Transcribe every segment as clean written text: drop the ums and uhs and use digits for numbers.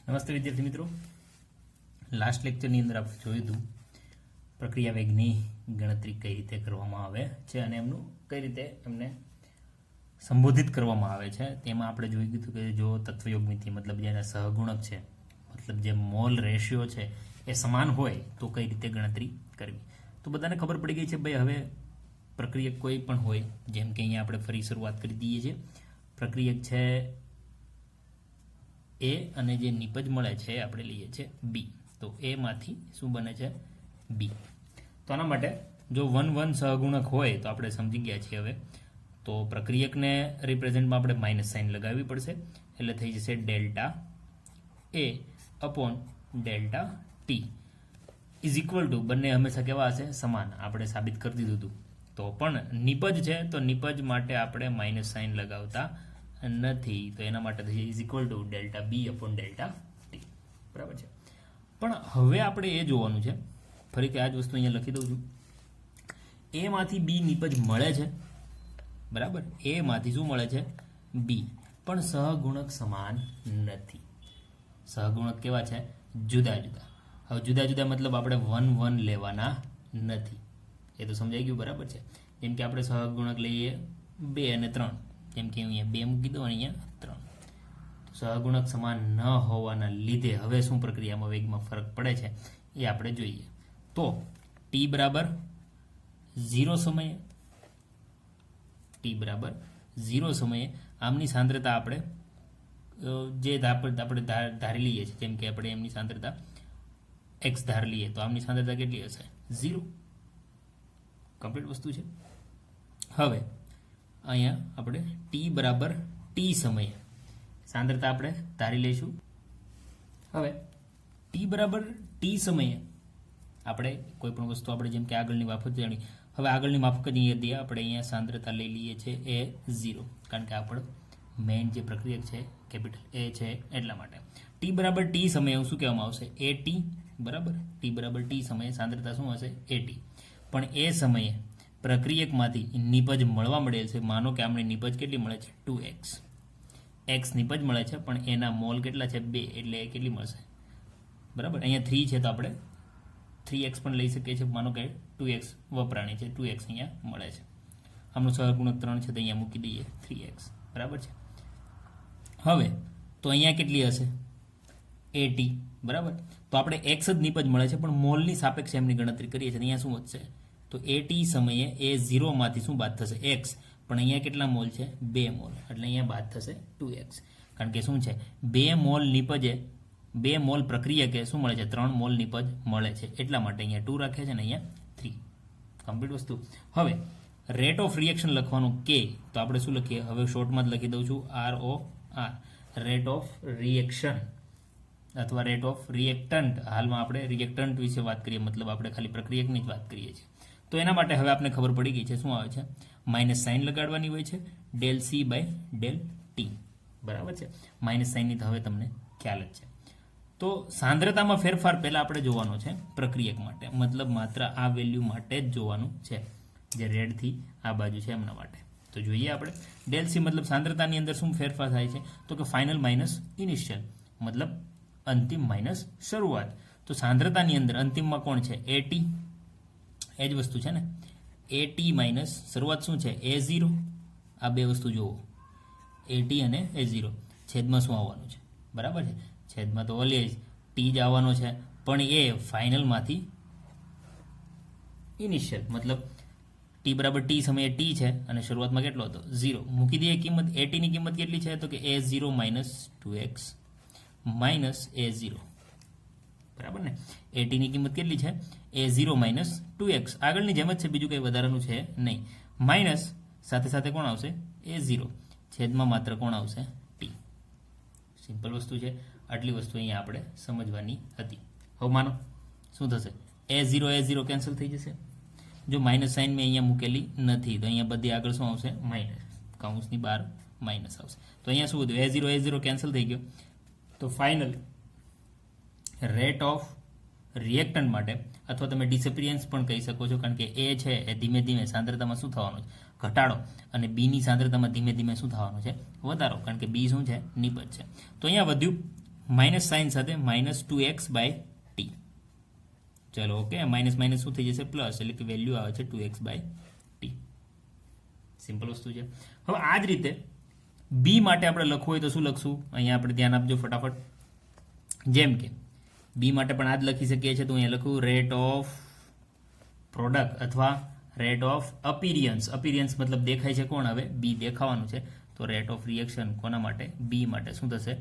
નમસ્તે વિદ્યાર્થી મિત્રો, લાસ્ટ લેક્ચરની અંદર આપણે જોયું હતું પ્રક્રિયા વેગની ગણતરી કઈ રીતે કરવામાં આવે છે અને એમનું કઈ રીતે એમને સંબોધિત કરવામાં આવે છે. તેમાં આપણે જોઈ ગયું કે જો તત્વયોગમિતિ મતલબ જેના સહગુણક છે, મતલબ જે મોલ રેશિયો છે એ સમાન હોય તો કઈ રીતે ગણતરી કરવી. તો બધાને ખબર પડી ગઈ છે ભાઈ. હવે પ્રક્રિયક કોઈ પણ હોય, જેમ કે અહીંયા આપણે ફરી શરૂઆત કરી દઈએ છીએ. પ્રક્રિયક છે એ અને જે નિપજ મળે છે આપણે લઈએ છીએ બી. તો એ માંથી શું બને છે? બી. તો આના માટે જો 1 1 સહગુણક હોય તો આપણે સમજી ગયા છીએ. હવે તો પ્રક્રિયકને રિપ્રેઝેન્ટમાં આપણે માઇનસ સાઇન લગાવવી પડશે, એટલે થઈ જશે delta A upon delta T is equal two, બંને હંમેશા કેવા હશે? સમાન. આપણે સાબિત કરી દીધું હતું. તો પણ નિપજ છે તો નિપજ માટે આપણે માઇનસ સાઇન લગાવતા નથી, તો એના માટે થઈ is equal to delta B upon delta T. બરાબર છે. પણ હવે આપણે એ જોવાનું છે, ફરીથી આ જ વસ્તુ અહીંયા લખી દઉં છું. એ માંથી બી નિપજ મળે છે, બરાબર. એ માંથી શું મળે છે? બી. પણ સહગુણક સમાન નથી. સહગુણક કેવા છે? જુદા જુદા. હવે જુદા જુદા મતલબ આપણે 1 1 લેવાના નથી. એ તો સમજાઈ ગયું, બરાબર છે. જેમ કે આપણે સહગુણક લઈએ 2 અને 3, જેમ કે અહીંયા 2 મૂકી દો અને અહીંયા 3. સહગુણક સમાન ન હોવાના લીધે હવે શું પ્રક્રિયામાં વેગમાં ફરક પડે છે એ આપણે જોઈએ. તો ટી બરાબર 0 સમયે, ટી બરાબર 0 સમયે આમની સાંદ્રતા આપણે જે આપણે ધારી લઈએ છીએ, જેમ કે આપણે એમની સાંદ્રતા એક્સ ધાર લઈએ તો આમની સાંદ્રતા કેટલી હશે? 0. કમ્પ્લીટ વસ્તુ છે. હવે અહીંયા આપણે ટી બરાબર ટી સમયે સાંદ્રતા આપણે ધારી લઈશું. હવે ટી બરાબર ટી સમયે આપણે કોઈ પણ વસ્તુ આપણે જેમ કે આગળની માફક જાણી, હવે આગળની માફક જ અહીંયા દઈએ. આપણે અહીંયા સાંદ્રતા લઈ લઈએ છીએ એ 0, કારણ કે આપણો મેઇન જે પ્રક્રિયક છે કેપિટલ એ છે, એટલા માટે. ટી બરાબર ટી સમયે શું કહેવામાં આવશે? એ ટી. બરાબર. ટી બરાબર ટી સમયે સાંદ્રતા શું હશે? એ ટી. પણ એ સમયે પ્રક્રિયકમાંથી નિપજ મળવા મળેલ છે. માનો કે આપણે નિપજ કેટલી મળે છે? 2x. x નિપજ મળે છે, પણ એના મોલ કેટલા છે? 2. એટલે એ કેટલી મળશે? બરાબર. અહીંયા 3 છે તો આપણે 3x પણ લઈ શકીએ છીએ. માનો કે 2x વપરાણી છે, 2x અહીંયા મળે છે. આમનું સહગુણક 3 છે તો અહીંયા મૂકી દઈએ 3x. બરાબર છે. હવે તો અહીંયા કેટલી હશે? 80. બરાબર. તો આપણે x જ નિપજ મળે છે, પણ મોલની સાપેક્ષે એમની ગણતરી કરીએ છીએ. અહીંયા શું વધશે? તો 80 સમયે એ 0 માંથી શું બાદ થશે? x. પણ અહીંયા કેટલા મોલ છે? 2 મોલ. એટલે અહીંયા બાદ થશે 2x. કારણ કે શું છે? 2 મોલ નિપજે, 2 મોલ પ્રક્રિયકે શું મળે છે? 3 મોલ નિપજ મળે છે. એટલા માટે અહીંયા 2 રાખે છે ને અહીંયા 3. કમ્પ્લીટ વસ્તુ. હવે રેટ ઓફ રિએક્શન લખવાનું કે, તો આપણે શું લખીએ? હવે શોર્ટમાં જ લખી દઉં છું, ROR. રેટ ઓફ રિએક્શન અથવા રેટ ઓફ રિએક્ટન્ટ. હાલમાં આપણે રિએક્ટન્ટ વિશે વાત કરીએ, મતલબ આપણે ખાલી પ્રક્રિયકની જ વાત કરીએ છીએ. તો એના માટે હવે આપણે ખબર પડી ગઈ છે શું આવે છે? માઇનસ સાઇન લગાડવાની હોય છે, del C by del T. બરાબર છે. માઇનસ સાઇનની તો હવે તમને ખ્યાલ જ છે. તો સાંદ્રતામાં ફેરફાર પહેલા આપણે જોવાનો છે પ્રક્રિયક માટે, મતલબ માત્ર આ વેલ્યુ માટે જ જોવાનું છે, જે રેડથી આ બાજુ છે એમના માટે. તો જોઈએ આપણે ડેલ સી મતલબ સાંદ્રતાની અંદર શું ફેરફાર થાય છે? તો કે ફાઇનલ માઇનસ ઇનિશિયલ, મતલબ અંતિમ માઇનસ શરૂઆત. તો સાંદ્રતાની અંદર અંતિમમાં કોણ છે? એ ટી. એ જ વસ્તુ છે ને. એ ટી માઇનસ શરૂઆત શું છે? એ 0. આ બે વસ્તુ જુઓ, એ ટી અને એ 0. છેદમાં શું આવવાનું છે? બરાબર છે. છેદમાં તો ઓલવેઝ ટી જ આવવાનો છે, પણ એ ફાઇનલમાંથી ઇનિશિયલ, મતલબ ટી બરાબર ટી સમયે ટી છે અને શરૂઆતમાં કેટલો હતો? 0. મૂકી દઈએ કિંમત. એ ટીની કિંમત કેટલી છે? તો કે એ 0 માઇનસ 2x માઇનસ એ 0. બરાબર ને. એ ટીની કિંમત કેટલી છે? એ 0 માઇનસ 2x. આગળની જેમ જ છે, બીજું કંઈ વધારાનું છે નહીં. માઇનસ સાથે સાથે કોણ આવશે? એ 0. છેદમાં માત્ર કોણ આવશે? ટી. સિમ્પલ વસ્તુ છે. આટલી વસ્તુ અહીંયા આપણે સમજવાની હતી. હવે માનો શું થશે? એ 0 કેન્સલ થઈ જશે. જો માઇનસ સાઇન મેં અહીંયા મૂકેલી નથી તો અહીંયા બધી આગળ શું આવશે? માઇનસ. કૌંસની બહાર માઇનસ આવશે. તો અહીંયા શું હતું? એ 0 કેન્સલ થઈ ગયો. તો ફાઇનલ રેટ ઓફ રિએક્ટન્ટ માટે, અથવા તમે ડિસએપિયરન્સ પણ કહી શકો છો, કારણ કે એ છે એ ધીમે ધીમે સાંદ્રતામાં શું થવાનું છે? ઘટાડો. અને બીની સાંદ્રતામાં ધીમે ધીમે શું થવાનું છે? વધારો, કારણ કે બી શું છે? નિપજ છે. તો અહીંયા વધ્યું માઇનસ સાઇન સાથે -2x/t. ચલો ઓકે, માઇનસ માઇનસ શું થઈ જશે પ્લસ, એટલે કે વેલ્યુ આવે છે 2x/t. સિમ્પલ વસ્તુ છે. હવે આ જ રીતે બી માટે આપણે લખવું હોય તો શું લખશું? અહીંયા આપણે ધ્યાન આપજો ફટાફટ. જેમ કે બી માટે પણ આ જ લખી શકીએ છીએ. તો અહીંયા લખું રેટ ઓફ પ્રોડક્ટ અથવા રેટ ઓફ અપિરિયન્સ. અપિરિયન્સ મતલબ દેખાય છે કોણ? હવે બી દેખાવાનું છે. તો રેટ ઓફ રિએક્શન કોના માટે? બી માટે. શું થશે?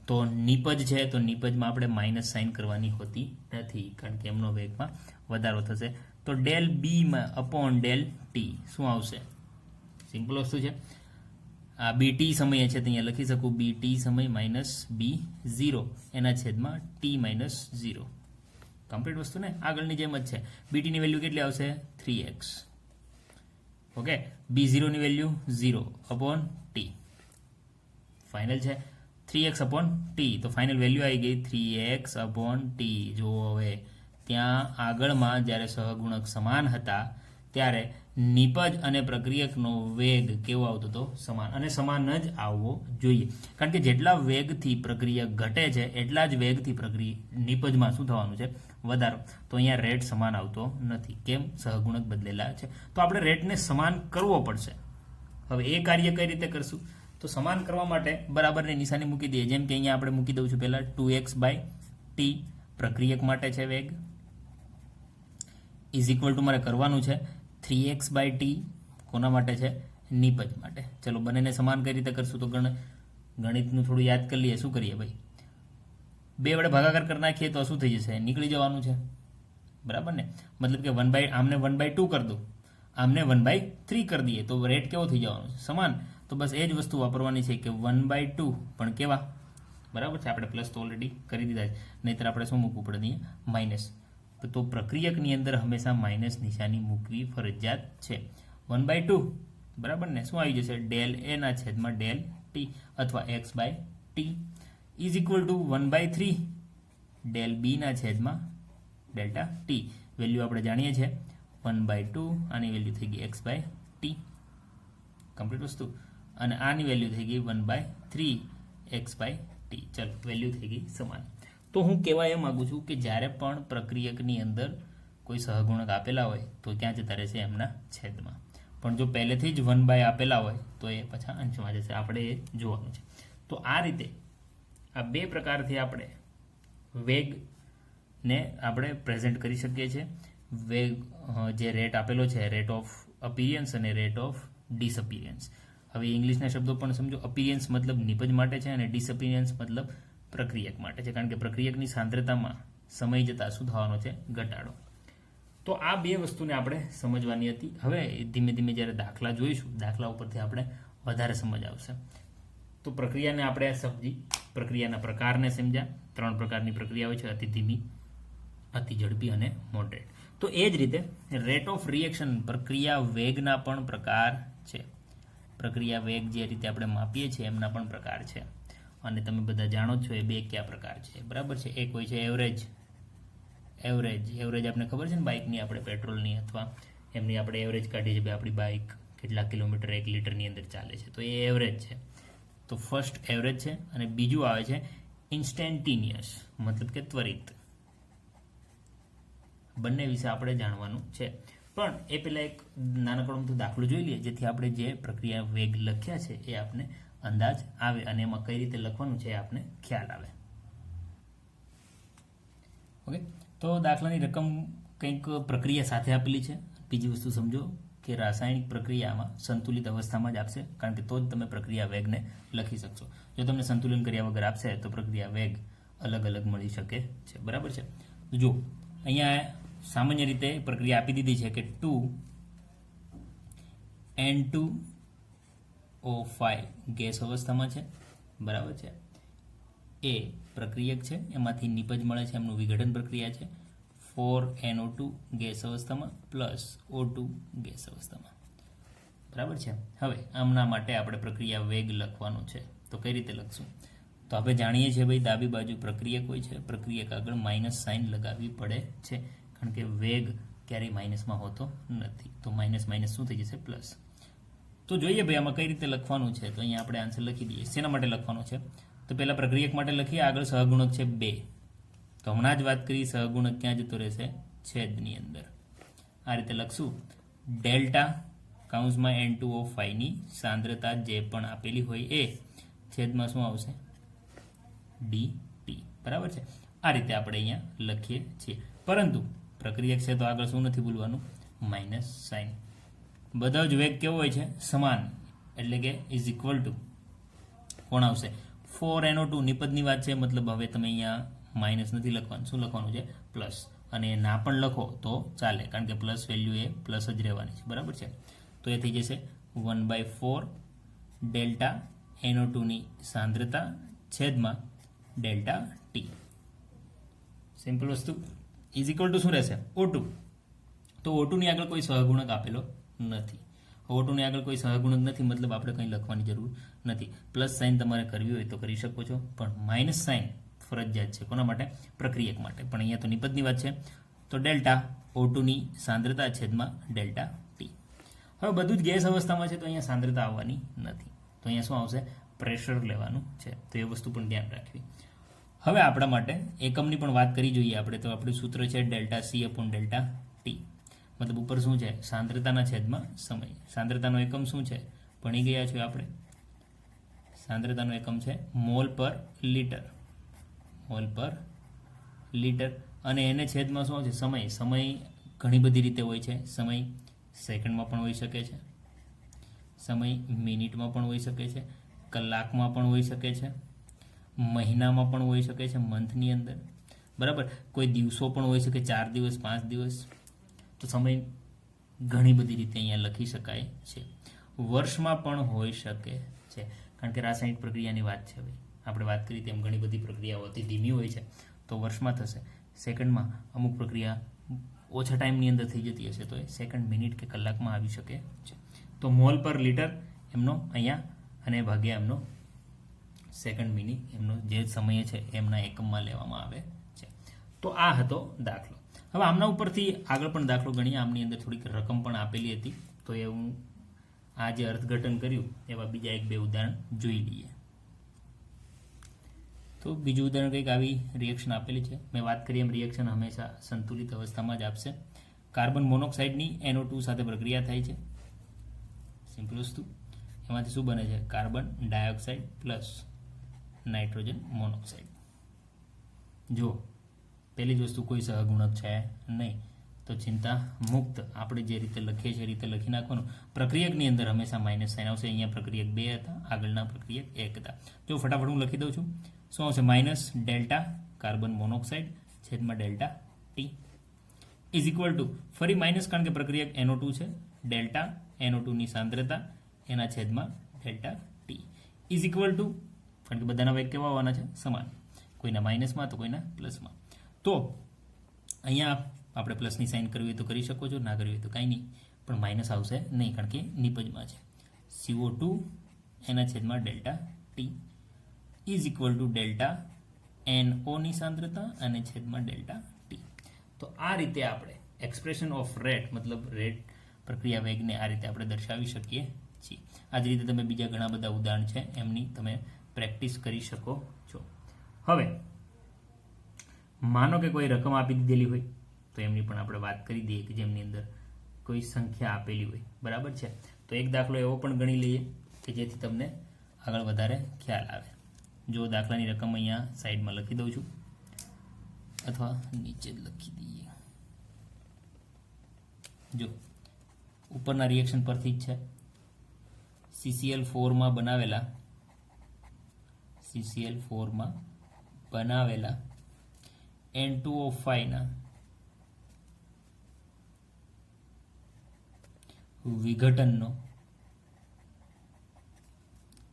તો નિપજ છે, તો નિપજમાં આપણે માઇનસ સાઇન કરવાની હોતી નથી, કારણ કે એમનો વેગમાં વધારો થશે. તો del B upon del T શું આવશે? સિમ્પલ વસ્તુ છે. આ બી ટી સમયે છે, તો અહીંયા લખી શકું બી ટી સમય માઇનસ બી 0 એના છેદમાં ટી માઇનસ 0. કમ્પ્લીટ વસ્તુ ને, આગળની જેમ જ છે. બી ટીની વેલ્યુ કેટલી આવશે? 3x. ઓકે, બી 0ની વેલ્યુ 0 અપોન ટી. ફાઇનલ છે 3x અપોન ટી. તો ફાઇનલ વેલ્યુ આવી ગઈ 3x અપોન ટી. જો હવે ત્યાં આગળમાં જ્યારે સહગુણક સમાન હતા ત્યારે નિપજ અને પ્રક્રિયકનો વેગ કેવો આવતો હતો? સમાન. અને સમાન જ આવવો જોઈએ, કારણ કે જેટલા વેગથી પ્રક્રિયક ઘટે છે એટલા જ વેગથી નિપજમાં શું થવાનું છે? વધારો. તો અહીંયા રેટ સમાન આવતો નથી. કેમ? સહગુણક બદલેલા છે. તો આપણે રેટને સમાન કરવો પડશે. હવે એ કાર્ય કઈ રીતે કરશું? તો સમાન કરવા માટે બરાબરની નિશાની મૂકી દઈએ. જેમ કે અહીંયા આપણે મૂકી દઉં છું પહેલા 2x/t પ્રક્રિયક માટે છે વેગ, ઇઝ ઇક્વલ ટુ મારે કરવાનું છે 3x/t કોના માટે છે? નિપજ માટે. ચલો બંનેને સમાન કઈ રીતે કરશું? તો ગણિતનું થોડું યાદ કરી લઈએ. શું કરીએ ભાઈ? 2 વડે ભાગાકાર કરી નાખીએ તો શું થઈ જશે? નીકળી જવાનું છે, બરાબર ને? મતલબ કે આમને 1/2 કરી દઉં, આમને 1/3 કરી દઈએ તો રેટ કેવો થઈ જવાનો છે? સમાન. તો બસ એ જ વસ્તુ વાપરવાની છે કે 1/2 પણ કેવા? બરાબર છે, આપણે પ્લસ તો ઓલરેડી કરી દીધા છે, નહીંતર આપણે શું મૂકવું પડે? અહીંયા માઇનસ. તો પ્રક્રિયકની અંદર હંમેશા માઇનસ નિશાની મૂકવી ફરજિયાત છે. 1/2 બરાબર ને, શું આવી જશે? ડેલ એ ના છેદમાં ડેલ ટી અથવા x/t is equal to 1/3 del B ના છેદમાં ડેલ્ટા ટી. વેલ્યુ આપણે જાણીએ છીએ 1/2, આની વેલ્યુ થઈ ગઈ x/t. કમ્પ્લીટ વસ્તુ. અને આની વેલ્યુ થઈ ગઈ 1/3 x/t. ચલો, વેલ્યુ થઈ ગઈ સમાન. તો હું કહેવા એ માગું છું કે જ્યારે પણ પ્રક્રિયકની અંદર કોઈ સહગુણક આપેલા હોય તો ક્યાં જતા રહેશે? એમના છેદમાં. પણ જો પહેલેથી જ 1/ આપેલા હોય તો એ પાછા અંશમાં જશે. આપણે એ જોવાનું છે. તો આ રીતે આ 2 પ્રકારથી આપણે વેગને આપણે પ્રેઝન્ટ કરી શકીએ છીએ. વેગ જે રેટ આપેલો છે, રેટ ઓફ અપિરિયન્સ અને રેટ ઓફ ડિસઅપિરિયન્સ. હવે ઇંગ્લિશના શબ્દો પણ સમજો. અપિરિયન્સ મતલબ નિપજ માટે છે અને ડિસઅપિરિયન્સ મતલબ પ્રક્રિયક માટે છે, કારણ કે પ્રક્રિયકની સાંદ્રતામાં સમય જતાં શું થવાનો છે? ઘટાડો. તો આ 2 વસ્તુને આપણે સમજવાની હતી. હવે ધીમે ધીમે જ્યારે દાખલા જોઈશું, દાખલા ઉપરથી આપણે વધારે સમજ આવશે. તો પ્રક્રિયાને આપણે સમજી, પ્રક્રિયાના પ્રકારને સમજ્યા. 3 પ્રકારની પ્રક્રિયા હોય છે: અતિ ધીમી, અતિ ઝડપી અને મોડરેટ. તો એ જ રીતે રેટ ઓફ રિએક્શન પ્રક્રિયા વેગના પણ પ્રકાર છે. પ્રક્રિયા વેગ જે રીતે આપણે માપીએ છીએ એમના પણ પ્રકાર છે. અને તમે બધા જાણો છો એ 2 કયા પ્રકાર છે, બરાબર છે? એક હોય છે એવરેજ. એવરેજ આપણે ખબર છે ને, બાઇકની આપણે પેટ્રોલની અથવા એમની આપણે એવરેજ કાઢીએ છીએ, આપણી બાઇક કેટલા કિલોમીટર 1 લિટરની અંદર ચાલે છે, તો એ એવરેજ છે. તો ફર્સ્ટ એવરેજ છે. અને બીજું આવે છે ઇન્સ્ટેન્ટિનિયસ, મતલબ કે ત્વરિત. બંને વિશે આપણે જાણવાનું છે. પણ એ પહેલાં એક નાનકડો દાખલો જોઈ લઈએ, જેથી આપણે જે પ્રક્રિયા વેગ લખ્યા છે એ આપણે અંદાજ આવે અને એમાં કઈ રીતે લખવાનું છે એ આપણે ખ્યાલ આવે. ઓકે, તો દાખલાની રકમ કંઈક પ્રક્રિયા સાથે આપેલી છે. બીજી વસ્તુ સમજો કે રાસાયણિક પ્રક્રિયામાં સંતુલિત અવસ્થામાં જ આપશે, કારણ કે તો જ તમે પ્રક્રિયા વેગને લખી શકશો. જો તમને સંતુલન કર્યા વગર આપશે તો પ્રક્રિયા વેગ અલગ અલગ મળી શકે છે, બરાબર છે? જો અહીંયા સામાન્ય રીતે પ્રક્રિયા આપી દીધી છે કે 2N2O5 ગેસ અવસ્થામાં છે, બરાબર છે? એ પ્રક્રિયક છે, એમાંથી નિપજ મળે છે, એમનું વિઘટન પ્રક્રિયા છે. 4NO2 ગેસ અવસ્થામાં પ્લસ O2 ગેસ અવસ્થામાં, બરાબર છે? હવે આમના માટે આપણે પ્રક્રિયા વેગ લખવાનો છે. તો કઈ રીતે લખશું? તો આપણે જાણીએ છીએ ભાઈ, ડાબી બાજુ પ્રક્રિયક હોય છે, પ્રક્રિયક આગળ માઇનસ સાઇન લગાવવી પડે છે, કારણ કે વેગ ક્યારેય માઇનસમાં હોતો નથી. તો માઇનસ માઇનસ શું થઈ જશે? પ્લસ. તો જોઈએ ભાઈ આમાં કઈ રીતે લખવાનું છે. તો અહીંયા આપણે આન્સર લખી દઈએ. શેના માટે લખવાનું છે? તો પહેલાં પ્રક્રિયક માટે લખીએ, આગળ સહગુણક છે 2. તો હમણાં જ વાત કરી સહગુણક ક્યાં જતો રહેશે? છેદની અંદર. આ રીતે લખશું ડેલ્ટા કૌંસમાં N2O5 ની સાંદ્રતા જે પણ આપેલી હોય એ છેદમાં શું આવશે? dt. બરાબર છે. આ રીતે આપણે અહીંયા લખીએ છીએ. પરંતુ પ્રક્રિયક છે તો આગળ શું નથી ભૂલવાનું? Minus sign. બધો જ વેગ કેવો હોય છે? સમાન. એટલે કે ઇઝ ઇક્વલ ટુ કોણ આવશે? 4NO2 નિપજની વાત છે, મતલબ હવે તમે અહીંયા માઇનસ નથી લખવાનું. શું લખવાનું છે? પ્લસ. અને ના પણ લખો તો ચાલે, કારણ કે પ્લસ વેલ્યુ એ પ્લસ જ રહેવાની છે. બરાબર છે. તો એ થઈ જશે 1/4 ડેલ્ટા NO2 ની સાંદ્રતા છેદમાં ડેલ્ટા ટી. સિમ્પલ વસ્તુ. ઇઝ ઇક્વલ ટુ શું રહેશે? O2. તો O2 ની આગળ કોઈ સહગુણક આપેલો નથી. O2 ની આગળ કોઈ સહગુણક નથી, મતલબ આપણે કંઈ લખવાની જરૂર નથી. પ્લસ સાઇન તમારે કરવી હોય તો કરી શકો છો, પણ માઇનસ સાઇન ફરજિયાત છે. કોના માટે? પ્રક્રિયક માટે. પણ અહીંયા તો નિપજની વાત છે, તો ડેલ્ટા O2 ની સાંદ્રતા છેદમાં ડેલ્ટા ટી. હવે બધું જ ગેસ અવસ્થામાં છે, તો અહીંયા સાંદ્રતા આવવાની નથી. તો અહીંયા શું આવશે? પ્રેશર લેવાનું છે. તો એ વસ્તુ પણ ધ્યાન રાખવી. હવે આપણા માટે એકમની પણ વાત કરી જોઈએ આપણે. તો આપણું સૂત્ર છે delta C upon delta T. મતલબ ઉપર શું છે? સાંદ્રતાના છેદમાં સમય. સાંદ્રતાનો એકમ શું છે? ભણી ગયા છો આપણે. સાંદ્રતાનો એકમ છે મોલ પર લીટર. મોલ પર લીટર. અને એને છેદમાં શું છે? સમય. સમય ઘણી બધી રીતે હોય છે. સમય સેકન્ડમાં પણ હોઈ શકે છે, સમય મિનિટમાં પણ હોઈ શકે છે, કલાકમાં પણ હોઈ શકે છે, મહિનામાં પણ હોઈ શકે છે, મંથની અંદર. બરાબર. કોઈ દિવસો પણ હોઈ શકે, 4 દિવસ, 5 દિવસ. તો સમય ઘણી બધી રીતે અહીંયા લખી શકાય છે. વર્ષમાં પણ હોઈ શકે છે, કારણ કે રાસાયણિક પ્રક્રિયાની વાત છે. હવે આપણે વાત કરી તેમ ઘણી બધી પ્રક્રિયાઓ અતિ ધીમી હોય છે, તો વર્ષમાં થશે. સેકન્ડમાં અમુક પ્રક્રિયા ઓછા ટાઈમની અંદર થઈ જતી હશે, તો એ સેકન્ડ, મિનિટ કે કલાકમાં આવી શકે છે. તો મોલ પર લીટર એમનો અહીંયા, અને ભાગ્યા એમનો સેકન્ડ, મિનિટ એમનો જે સમય છે એમના એકમમાં લેવામાં આવે છે. તો આ હતો દાખલો. હવે આમના ઉપરથી આગળ પણ દાખલો ગણીએ. આમની અંદર થોડીક રકમ પણ આપેલી હતી, તો એ હું આ જે અર્થઘટન કર્યું એવા બીજા 1-2 ઉદાહરણ જોઈ લઈએ. તો બીજું ઉદાહરણ કંઈક આવી રિએક્શન આપેલી છે. મેં વાત કરી એમ રિએક્શન હંમેશા સંતુલિત અવસ્થામાં જ આપશે. કાર્બન મોનોક્સાઇડની NO2 સાથે પ્રક્રિયા થાય છે. સિમ્પલ વસ્તુ. એમાંથી શું બને છે? Carbon dioxide plus nitrogen monoxide. જો પહેલી જ વસ્તુ કોઈ સહગુણક છે નહીં, તો ચિંતા મુક્ત આપણે જે રીતે લખીએ છીએ એ રીતે લખી નાખવાનું. પ્રક્રિયકની અંદર હંમેશા માઇનસ સાઇન આવશે. અહીંયા પ્રક્રિયક 2 હતા, આગળના પ્રક્રિયક 1 હતા. જો ફટાફટ હું લખી દઉં છું. શું આવશે? માઇનસ ડેલ્ટા કાર્બન મોનોક્સાઇડ છેદમાં delta T is equal two, ફરી માઇનસ કારણ કે પ્રક્રિયક NO2 છે, ડેલ્ટા NO2 ની સાંદ્રતા એના છેદમાં delta T is equal two, કારણ કે બધાના વેગ કેવા હોવાના છે? સમાન. કોઈના માઇનસમાં તો કોઈના પ્લસમાં. તો અહીંયા આપણે પ્લસની સાઇન કરવી હોય તો કરી શકો છો, ના કરવી હોય તો કાંઈ નહીં, પણ માઇનસ આવશે નહીં, કારણ કે નિપજમાં છે. CO2 એના છેદમાં delta T is equal to delta NO ની સાંદ્રતા અને છેદમાં ડેલ્ટા ટી. તો આ રીતે આપણે એક્સપ્રેશન ઓફ રેટ, મતલબ રેટ પ્રક્રિયા વેગને આ રીતે આપણે દર્શાવી શકીએ છીએ. આ જ રીતે તમે બીજા ઘણા બધા ઉદાહરણ છે એમની તમે પ્રેક્ટિસ કરી શકો છો. હવે માનો કે કોઈ રકમ આપી દીધેલી હોય, તો એમની પણ આપણે વાત કરી દઈએ કે જેમની અંદર કોઈ સંખ્યા આપેલી હોય. બરાબર છે. તો એક દાખલો એવો પણ ગણી લઈએ કે જેથી તમને આગળ વધારે ખ્યાલ આવે. જો દાખલાની રકમ અહીંયા સાઈડમાં લખી દઉં છું, અથવા નીચે જ લખી દઈએ. જો ઉપરના રિએક્શન પરથી જ છે. CCl4 બનાવેલા N2O5 ના વિઘટનનો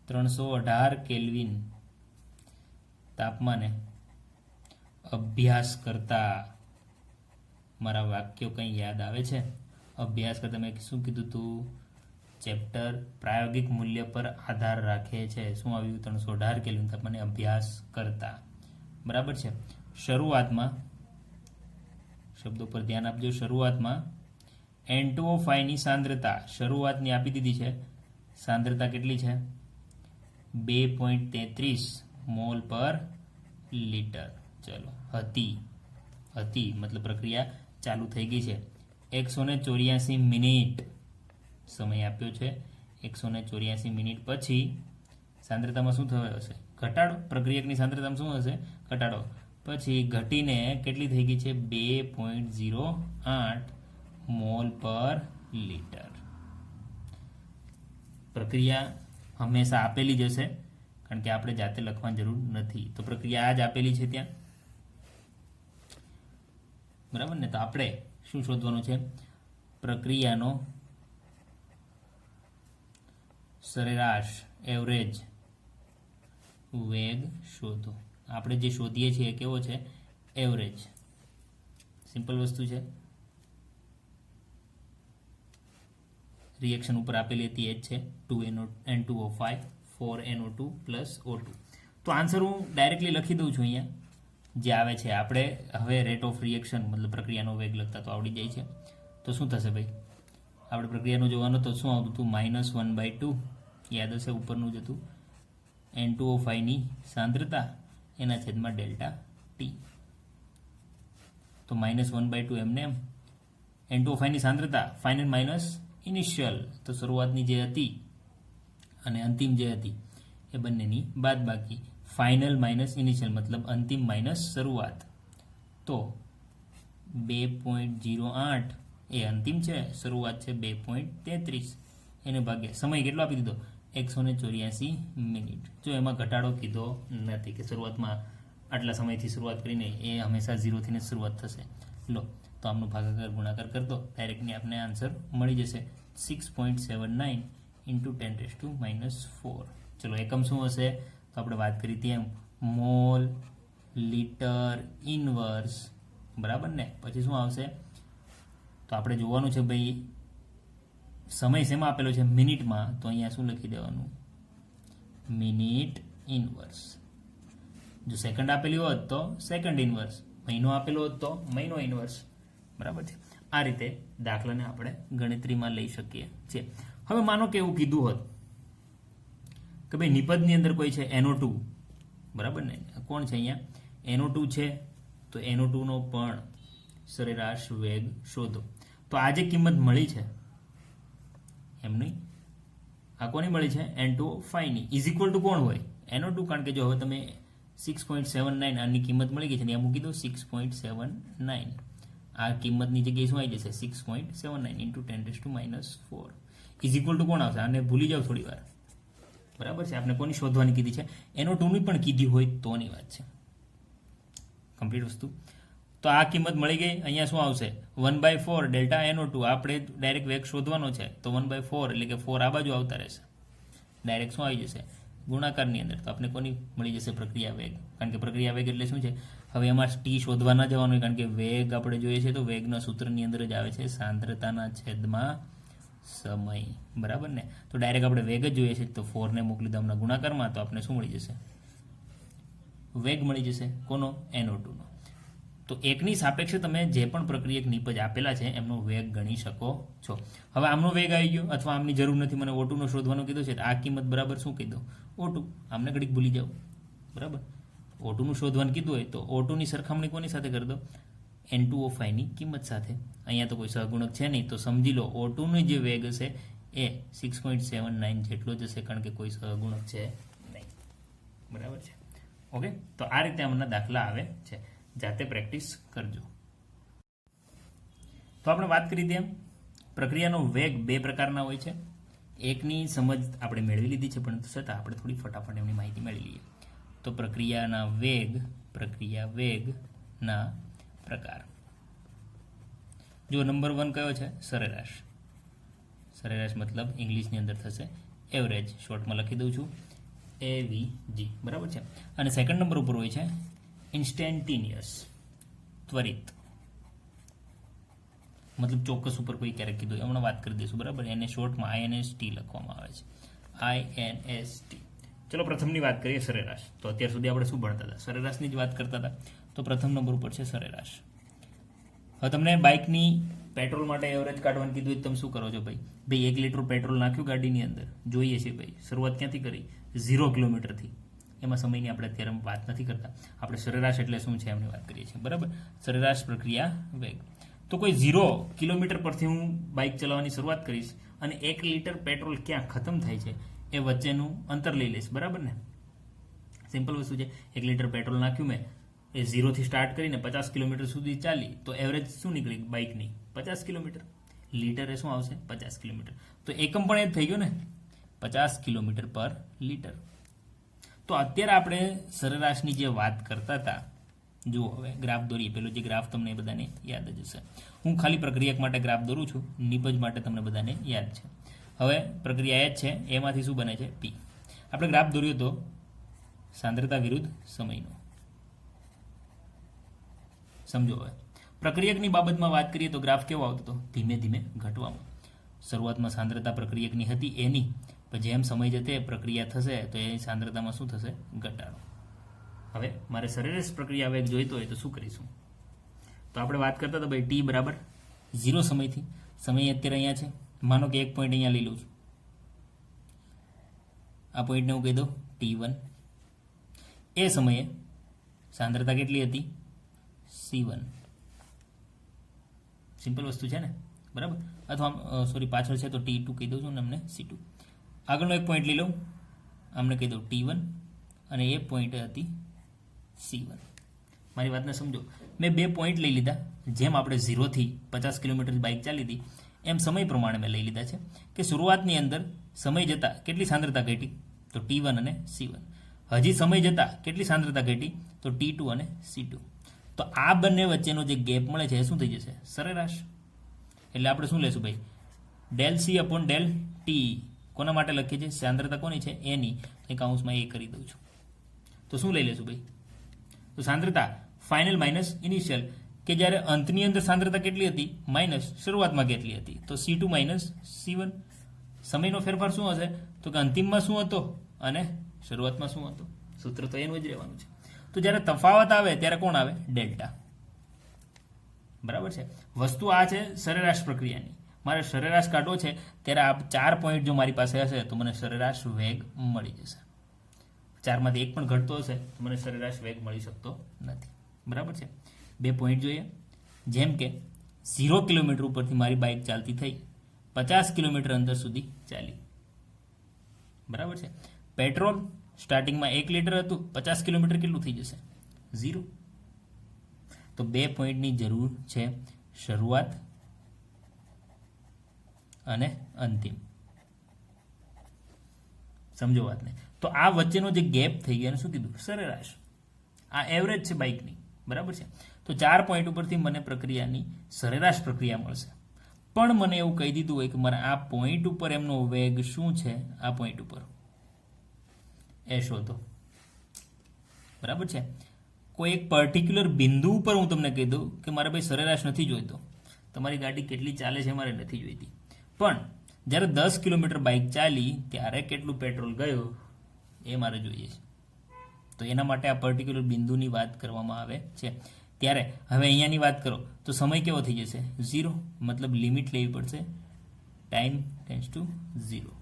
318 કેલ્વિન તાપમાને અભ્યાસ કરતા, મારા વાક્યો કંઈ યાદ આવે છે? અભ્યાસ કરતા મેં શું કીધું હતું? ચેપ્ટર પ્રાયોગિક મૂલ્ય પર આધાર રાખે છે. શું આવ્યું? 318 કેલ્વિન તાપમાને અભ્યાસ કરતા. બરાબર છે. શરૂઆતમાં, શબ્દો પર ધ્યાન આપજો. શરૂઆતમાં N2O5 ની સાંદ્રતા શરૂઆતની આપી દીધી છે. સાંદ્રતા કેટલી છે? 2.33 મોલ પર લીટર. ચલો હતી મતલબ પ્રક્રિયા ચાલુ થઈ ગઈ છે. 184 મિનિટ સમય આપ્યો છે. 184 મિનિટ પછી સાંદ્રતામાં શું થયો હશે? ઘટાડો. પ્રક્રિયકની સાંદ્રતામાં શું હશે? ઘટાડો. પછી ઘટીને કેટલી થઈ ગઈ છે? 2.08 મોલ પર લીટર. પ્રક્રિયા હંમેશા આપેલી જ હશે, કારણ કે આપણે જાતે લખવાની જરૂર નથી. તો પ્રક્રિયા આ જ આપેલી છે ત્યાં, બરાબર ને? તો આપણે શું શોધવાનું છે? પ્રક્રિયાનો સરેરાશ એવરેજ વેગ શોધો. આપણે જે શોધીએ છીએ એ કેવો છે? એવરેજ. સિમ્પલ વસ્તુ છે. રિએક્શન ઉપર આપેલી હતી એ જ છે, 2N2O5 4NO2 પ્લસ O2. તો આન્સર હું ડાયરેક્ટલી લખી દઉં છું અહીંયા જે આવે છે. આપણે હવે રેટ ઓફ રિએક્શન મતલબ પ્રક્રિયાનો વેગ લખતા તો આવડી જાય છે. તો શું થશે ભાઈ? આપણે પ્રક્રિયાનું જોવાનું તો શું આવતું હતું? -1/2 યાદ હશે, ઉપરનું જ હતું. N2O5 ની સાંદ્રતા એના છેદમાં ડેલ્ટા ટી. તો -1/2 એમને એમ. N2O5 ની સાંદ્રતા ફાઇનલ માઇનસ ઇનિશિયલ, તો શરૂઆતની જે હતી અને અંતિમ જે હતી એ બંનેની બાદબાકી. ફાઇનલ માઇનસ ઇનિશિયલ મતલબ અંતિમ માઇનસ શરૂઆત. તો 2.08 એ અંતિમ છે, શરૂઆત છે 2.33. એને ભાગ્યા સમય કેટલો આપી દીધો? 184 મિનિટ. જો એમાં ઘટાડો કીધો નથી કે શરૂઆતમાં આટલા સમયથી શરૂઆત કરીને એ હંમેશા 0થી જ શરૂઆત થશે. લો, તો આમનો ભાગાકાર ગુણાકાર કર દો, ડાયરેક્ટની આપણે આન્સર મળી જશે 6.79 × 10⁻⁴. ચલો, એકમ શું હશે? તો આપણે વાત કરી તેમ મોલ લીટર ઇનવર્સ, બરાબર ને? પછી શું આવશે? તો આપણે જોવાનું છે ભાઈ સમય શેમાં આપેલો છે? મિનિટમાં. તો અહીંયા શું લખી દેવાનું? Minute inverse. જો સેકન્ડ આપેલી હોત તો સેકન્ડ ઇનવર્સ, મહિનો આપેલો હોત તો મહિનો ઇનવર્સ, બરાબર છે? આ રીતે દાખલાને આપણે ગણતરીમાં લઈ શકીએ છીએ. હવે માનો કે એવું કીધું હોત કે ભાઈ નિપજની અંદર કોઈ છે NO2, બરાબર ને? કોણ છે અહીંયા? NO2 છે. તો NO2 નો પણ સરેરાશ વેગ શોધો. તો આ જે કિંમત મળી છે એમ નહીં, આ કોની મળી છે? N2O5 ની. ઇઝ ઇક્વલ ટુ કોણ હોય? NO2. કારણ કે જો હવે તમે 6.79 આની કિંમત મળી ગઈ છે, ત્યાં મૂકી દો 6.79. આ કિંમતની જગ્યાએ શું આવી જશે? 6.79 × 10⁻⁴. ઇઝ ઇક્વલ ટુ કોણ આવશે? આને ભૂલી જાઓ થોડી વાર, બરાબર છે? આપણે કોની શોધવાની કીધી છે? NO2 ની પણ કીધી હોય તોની વાત છે. કમ્પ્લીટ વસ્તુ. તો આ કિંમત મળી ગઈ. અહીંયા શું આવશે? 1/4 ડેલ્ટા NO2. આપણે ડાયરેક્ટ વેગ શોધવાનો છે, તો 1/4 એટલે કે 4 આ બાજુ આવતા રહેશે. ડાયરેક્ટ શું આવી જશે? ગુણાકારની અંદર. તો આપણે કોની મળી જશે? પ્રક્રિયા વેગ. કારણ કે પ્રક્રિયા વેગ એટલે શું છે? હવે એમાં ટી શોધવા ના જવાનું, કારણ કે વેગ આપણે જોઈએ છે તો વેગના સૂત્રની અંદર જ આવે છે સાંદ્રતાના છેદમાં સમય, બરાબર ને? તો ડાયરેક્ટ આપણે વેગ જ જોઈએ છે, તો 4 ને મોકલી દો હમણાં ગુણાકારમાં, તો આપણે શું મળી જશે? વેગ મળી જશે. કોનો? NO2 નો. તો એકની સાપેક્ષે તમે જે પણ પ્રક્રિયક નિપજ આપેલા છે એમનો વેગ ગણી શકો છો. હવે આમનો વેગ આવી ગયો, અથવા આમની જરૂર નથી, મને O2 નો શોધવાનું કીધું છે, આ કિંમત બરાબર શું કહી દો? O2. આમને ઘડીક ભૂલી જાઓ, બરાબર? O2 નું શોધવાનું કીધું હોય તો O2 ની સરખામણી કોની સાથે કરી દો? N2O5 ની કિંમત સાથે. અહીંયા તો કોઈ સહગુણક છે નહીં, તો સમજી લો O2 નો જે વેગ હશે એ 6.79 જેટલો જ હશે, કારણ કે કોઈ સહગુણક છે નહીં, બરાબર છે? ઓકે, તો આ રીતે આમના દાખલા આવે છે. જાતે પ્રેક્ટિસ કરજો. તો આપણે વાત કરી તેમ પ્રક્રિયાનો વેગ બે પ્રકારના હોય છે. એકની સમજ આપણે મેળવી લીધી છે, પરંતુ છતાં આપણે થોડી ફટાફટ એમની માહિતી મેળવી લઈએ. તો પ્રક્રિયા વેગના પ્રકાર. જો નંબર 1 કયો છે? સરેરાશ. સરેરાશ મતલબ ઇંગ્લિશની અંદર થશે એવરેજ. શોર્ટમાં લખી દઉં છું AVG, બરાબર છે? અને સેકન્ડ નંબર ઉપર હોય છે ઇન્સ્ટેન્ટિનિયસ, ત્વરિત. મતલબ ચોક્કસ ઉપર કોઈ ક્યારેક કીધું, હમણાં વાત કરી દઈશું, બરાબર? એને શોર્ટમાં INST લખવામાં આવે છે, INST. ચલો, પ્રથમની વાત કરીએ, સરેરાશ. તો અત્યાર સુધી આપણે શું ભણતા હતા? સરેરાશની જ વાત કરતા હતા. તો પ્રથમ નંબર ઉપર છે સરેરાશ. હવે તમને બાઇકની પેટ્રોલ માટે એવરેજ કાઢવાનું કીધું, તમે શું કરો છો ભાઈ? 1 લીટર પેટ્રોલ નાખ્યું ગાડીની અંદર, જોઈએ છે ભાઈ, શરૂઆત ક્યાંથી કરી? 0 કિલોમીટરથી. એમાં સમયની આપણે અત્યારે વાત નથી કરતા, આપણે સરેરાશ એટલે શું છે એમની વાત કરીએ છીએ, બરાબર. સરેરાશ પ્રક્રિયા વેગ. તો કોઈ 0 કિલોમીટર પરથી હું બાઇક ચલાવવાની શરૂઆત કરીશ અને 1 લીટર પેટ્રોલ ક્યાં ખતમ થાય છે એ વચ્ચેનું અંતર લઈ લઈશ, બરાબર ને. સિમ્પલ વસ્તુ છે. 1 લીટર પેટ્રોલ નાખ્યું મેં, એ 0 થી સ્ટાર્ટ કરીને 50 કિલોમીટર સુધી ચાલી તો એવરેજ શું નીકળી બાઇકની 50 કિલોમીટર. લીટર એ શું આવશે 50 કિલોમીટર. તો એકમ પણ એ જ થઈ ગયો ને, 50 કિલોમીટર પર લીટર. તો અત્યારે આપણે સરેરાશની જે વાત કરતા હતા, જુઓ હવે ગ્રાફ દોરીએ. પેલો જે ગ્રાફ તમને એ બધાને યાદ જ હશે. હું ખાલી પ્રક્રિયક માટે ગ્રાફ દોરું છું, નિપજ માટે તમને બધાને યાદ છે. હવે પ્રક્રિયા એ જ છે, એમાંથી શું બને છે પી. આપણે ગ્રાફ દોર્યો તો સાંદ્રતા વિરુદ્ધ સમયનો. સમજો હવે પ્રક્રિયકની બાબતમાં વાત કરીએ તો ગ્રાફ કેવો આવતો હતો, ધીમે ધીમે ઘટવામાં. શરૂઆતમાં સાંદ્રતા પ્રક્રિયકની હતી એની, પણ જેમ સમય જતે પ્રક્રિયા થશે તો એ સાંદ્રતામાં શું થશે, ઘટાડો. હવે મારે સરેરાશ પ્રક્રિયા વેગ જોઈતો હોય તો શું કરીશું, તો આપણે વાત કરતા હતા ભાઈ ટી બરાબર 0 સમયથી. સમય અત્યારે અહીંયા છે, માનો કે એક પોઈન્ટ અહીંયા લઈ લઉં છું. આ પોઈન્ટને હું કહી દઉં T1. એ સમયે સાંદ્રતા કેટલી હતી, C1. સિમ્પલ વસ્તુ છે ને, બરાબર. અથવા સોરી પાછળ છે તો T2 કહી દઉં છું ને, અમને C2. આગળનો એક પોઈન્ટ લઈ લઉં, અમને કહી દઉં T1 અને એ પોઈન્ટ હતી C1. મારી વાતને સમજો. મેં 2 પોઈન્ટ લઈ લીધા. જેમ આપણે 0 થી 50 કિલોમીટર બાઇક ચાલી હતી એમ સમય પ્રમાણે મેં લઈ લીધા છે કે શરૂઆતની અંદર સમય જતાં કેટલી સાંદ્રતા ઘટી, તો T1 અને C1. હજી સમય જતાં કેટલી સાંદ્રતા ઘટી, તો T2 અને C2. તો આ બંને વચ્ચેનો જે ગેપ મળે છે એ શું થઈ જશે, સરેરાશ. એટલે આપણે શું લેશું ભાઈ, del C upon del T. કોના માટે લખીએ છીએ, સાંદ્રતા કોની છે એની, એ કાઉન્સમાં એ કરી દઉં છું. તો શું લઈ લેશું ભાઈ, તો સાંદ્રતા ફાઇનલ માઇનસ ઇનિશિયલ, કે જ્યારે અંતની અંદર સાંદ્રતા કેટલી હતી માઇનસ શરૂઆતમાં કેટલી હતી, તો C2 માઇનસ C1. સમયનો ફેરફાર શું હશે, તો કે અંતિમમાં શું હતો અને શરૂઆતમાં શું હતો. સૂત્ર તો એનું જ રહેવાનું છે. તો જ્યારે તફાવત આવે ત્યારે કોણ આવે, ડેલ્ટા. બરાબર છે. વસ્તુ આ છે સરેરાશ પ્રક્રિયાની. મારે સરેરાશ કાઢવો છે ત્યારે આ 4 પોઈન્ટ જો મારી પાસે હશે તો મને સરેરાશ વેગ મળી જશે. 4માંથી 1 પણ ઘટતો હશે તો મને સરેરાશ વેગ મળી શકતો નથી. બરાબર છે. 2 પોઈન્ટ જોઈએ. જેમ કે 0 કિલોમીટર ઉપરથી મારી બાઇક ચાલતી થઈ 50 કિલોમીટર અંતર સુધી ચાલી. બરાબર છે. પેટ્રોલ સ્ટાર્ટિંગમાં 1 લીટર હતું, 50 કિલોમીટર કેટલું થઈ જશે, 0. તો 2 પોઈન્ટની જરૂર છે, શરૂઆત અને અંતિમ. સમજો વાતને. તો આ વચ્ચેનો જે ગેપ થઈ ગયો એને શું કીધું, સરેરાશ. આ એવરેજ છે બાઇકની. બરાબર છે. તો 4 પોઈન્ટ ઉપરથી મને પ્રક્રિયાની સરેરાશ પ્રક્રિયા મળશે. પણ મને એવું કહી દીધું હોય કે મારે આ પોઈન્ટ ઉપર એમનો વેગ શું છે, આ પોઈન્ટ ઉપર એ શોધો. બરાબર છે. કોઈ એક પર્ટિક્યુલર બિંદુ ઉપર હું તમને કહી દઉં કે મારે ભાઈ સરેરાશ નથી જોઈતો, તમારી ગાડી કેટલી ચાલે છે મારે નથી જોઈતી, પણ જ્યારે 10 કિલોમીટર બાઇક ચાલી ત્યારે કેટલું પેટ્રોલ ગયું એ મારે જોઈએ છે. તો એના માટે આ પર્ટિક્યુલર બિંદુની વાત કરવામાં આવે છે. ત્યારે હવે અહીંયાની વાત કરો તો સમય કેવો થઈ જશે, 0. મતલબ લિમિટ લેવી પડશે, ટાઈમ ટેન્ડ્સ ટુ 0.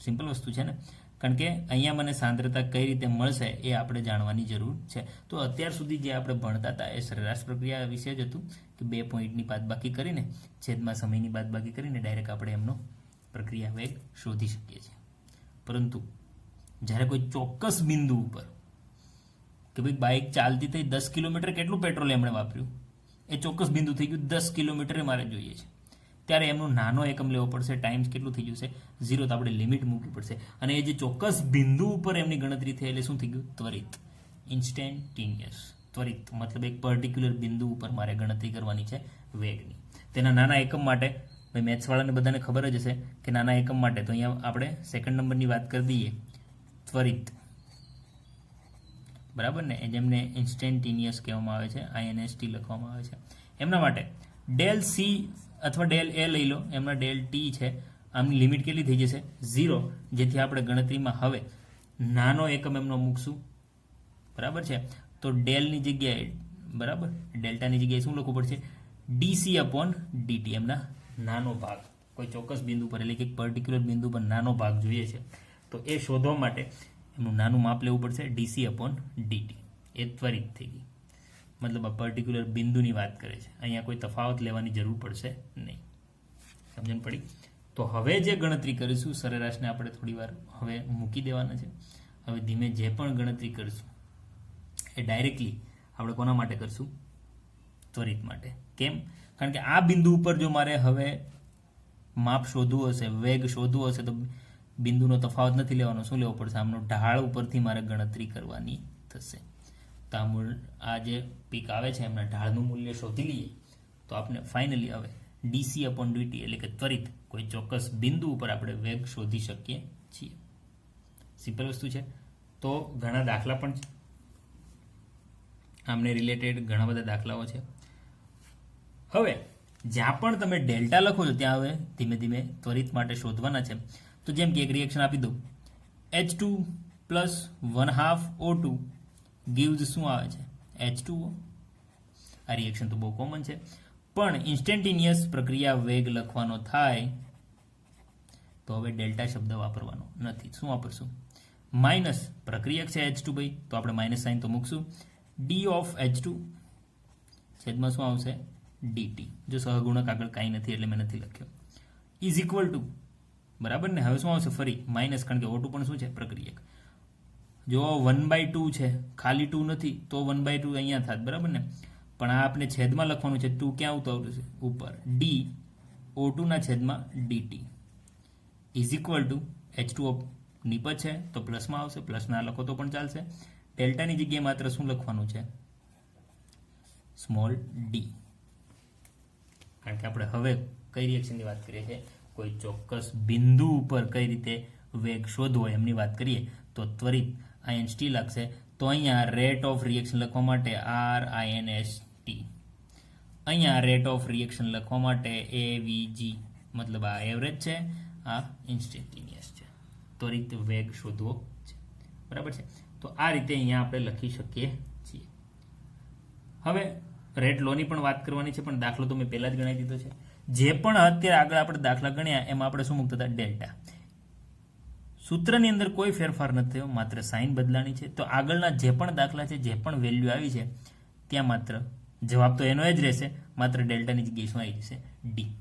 સિમ્પલ વસ્તુ છે ને. કારણ કે અહીંયા મને સાંદ્રતા કઈ રીતે મળશે એ આપણે જાણવાની જરૂર છે. તો અત્યાર સુધી જે આપણે ભણતા હતા એ સરેરાશ પ્રક્રિયા વિશે જ હતું કે 2 પોઈન્ટની બાદબાકી કરીને, છેદમાં સમયની બાદબાકી કરીને ડાયરેક્ટ આપણે એમનો પ્રક્રિયા વેગ શોધી શકીએ છીએ. પરંતુ જ્યારે કોઈ ચોક્કસ બિંદુ ઉપર કે ભાઈ બાઇક ચાલતી થઈ 10 કિલોમીટર કેટલું પેટ્રોલ એમણે વાપર્યું, એ ચોક્કસ બિંદુ થઈ ગયું 10 કિલોમીટરે મારે જોઈએ છે, ત્યારે એમનો નાનો એકમ લેવો પડશે, ટાઈમ કેટલું થઈ જશે, 0. તો આપણે લિમિટ મૂકવી પડશે. અને એ જે ચોક્કસ બિંદુ ઉપર એમની ગણતરી થઈ એટલે શું થઈ ગયું, ત્વરિત, ઇન્સ્ટેન્ટેનિયસ. ત્વરિત મતલબ એક પર્ટિક્યુલર બિંદુ ઉપર મારે ગણતરી કરવાની છે વેગની. તેના નાના એકમ માટે ભાઈ મેથ્સવાળાને બધાને ખબર જ હશે કે નાના એકમ માટે તો અહીંયા આપણે સેકન્ડ નંબરની વાત કરી દઈએ, ત્વરિત. બરાબર ને, જેમને ઇન્સ્ટેન્ટેનિયસ કહેવામાં આવે છે, INST લખવામાં આવે છે. એમના માટે ડેલ સી અથવા ડેલ એ લઈ લો, એમના ડેલ ટી છે, આમની લિમિટ કેટલી થઈ જશે, 0. જેથી આપણે ગણતરીમાં હવે નાનો એકમ એમનો મૂકશું. બરાબર છે. તો ડેલની જગ્યાએ, બરાબર, ડેલ્ટાની જગ્યાએ શું લખવું પડશે, ડીસી અપોન ડીટી. એમના નાનો ભાગ કોઈ ચોક્કસ બિંદુ પર એટલે કે એક પર્ટિક્યુલર બિંદુ પર નાનો ભાગ જોઈએ છે તો એ શોધવા માટે એનું નાનું માપ લેવું પડશે dc/dt. એ ત્વરિત થઈ ગઈ, મતલબ આ પર્ટિક્યુલર બિંદુની વાત કરે છે. અહીંયા કોઈ તફાવત લેવાની જરૂર પડશે નહીં. સમજણ પડી? તો હવે જે ગણતરી કરીશું સરેરાશને આપણે થોડી વાર હવે મૂકી દેવાના છે. હવે ધીમે જે પણ ગણતરી કરીશું એ ડાયરેક્ટલી આપણે કોના માટે કરશું? ત્વરિત માટે. કેમ? કારણ કે આ બિંદુ ઉપર જો મારે હવે માપ શોધવું હશે, વેગ શોધવું હશે, તો બિંદુનો તફાવત નથી લેવાનો. શું લેવો પડશે? આમનો ઢાળ ઉપરથી મારે ગણતરી કરવાની થશે. તો આ જે પીક આવે છે એમના ઢાળનું મૂલ્ય શોધી લઈએ તો આપણે ફાઇનલી હવે dc/dt એટલે કે ત્વરિત કોઈ ચોક્કસ બિંદુ ઉપર આપણે વેગ શોધી શકીએ છીએ. સિમ્પલ વસ્તુ છે. તો ઘણા દાખલા પણ છે આમને રિલેટેડ, ઘણા બધા દાખલાઓ છે. હવે જ્યાં પણ તમે ડેલ્ટા લખો છો ત્યાં હવે ધીમે ધીમે ત્વરિત માટે શોધવાના છે. તો જેમ કે એક રિએક્શન આપી દઉં, H2 + 1/2 O2 gives શું આવે છે? H2O. આ રિએક્શન તો બહુ કોમન છે, પણ ઇન્સ્ટેન્ટેનિયસ પ્રક્રિયા વેગ લખવાનો થાય તો હવે ડેલ્ટા શબ્દ વાપરવાનો નથી. શું વાપરશું? માઇનસ પ્રક્રિયક છે H2 ભાઈ, તો આપણે માઇનસ સાઇન તો મૂકશું. d(H2) છેદમાં શું આવશે? dt. જો સહગુણક આગળ કાંઈ નથી એટલે મેં નથી લખ્યો. ઇઝ ઇક્વલ ટુ, બરાબર ને? હવે શું આવશે? ફરી માઇનસ, કારણ કે O2 પણ શું છે? પ્રક્રિયક. જો 1/2 છે, ખાલી 2 નથી તો 1/2 અહીંયા થાત, બરાબર ને? પણ આ આપણે છેદમાં લખવાનું છે. 2 ક્યાં ઉતાર્યું છે? ઉપર. d O2 ના છેદમાં dt is equal two H2O નીપજ છે તો પ્લસમાં આવશે, પ્લસ ના લખો તો પણ ચાલશે. ડેલ્ટાની જગ્યાએ માત્ર શું લખવાનું છે? Small d. કારણ કે આપણે હવે કઈ રિએક્શનની વાત કરીએ છીએ? કોઈ ચોક્કસ બિંદુ ઉપર કઈ રીતે વેગ શોધવો એમની વાત કરીએ તો ત્વરિત INST લાગશે. તો અહીંયા રેટ ઓફ રિએક્શન લખવા માટે RINST, અહીંયા રેટ ઓફ રિએક્શન લખવા માટે AVG, મતલબ આ એવરેજ છે, આ ઇન્સ્ટેન્ટેનિયસ છે. ત્વરિત વેગ શોધવો છે, બરાબર છે? તો આ રીતે અહીંયા આપણે લખી શકીએ છીએ. હવે રેટ લોની પણ વાત કરવાની છે, પણ દાખલો તો મેં પહેલા જ ગણાવી દીધો છે. જે પણ અત્યારે આગળ આપણે દાખલા ગણ્યા એમાં આપણે શું મૂકતા હતા? ડેલ્ટા. સૂત્રની અંદર કોઈ ફેરફાર નથી થયો, માત્ર સાઇન બદલાણી છે. તો આગળના જે પણ દાખલા છે, જે પણ વેલ્યુ આવી છે ત્યાં માત્ર જવાબ તો એનો જ રહેશે, માત્ર ડેલ્ટાની જગ્યાએ શું આવી જશે? ડી.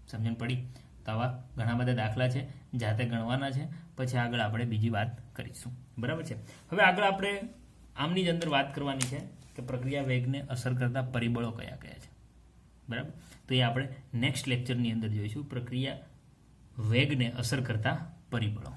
સમજણ પડી? તો આવા ઘણા બધા દાખલા છે, જાતે ગણવાના છે, પછી આગળ આપણે બીજી વાત કરીશું, બરાબર છે? હવે આગળ આપણે આમની જ અંદર વાત કરવાની છે કે પ્રક્રિયા વેગને અસર કરતા પરિબળો કયા કયા છે, બરાબર? તો એ આપણે નેક્સ્ટ લેક્ચરની અંદર જોઈશું, પ્રક્રિયા વેગને અસર કરતા પરિબળો.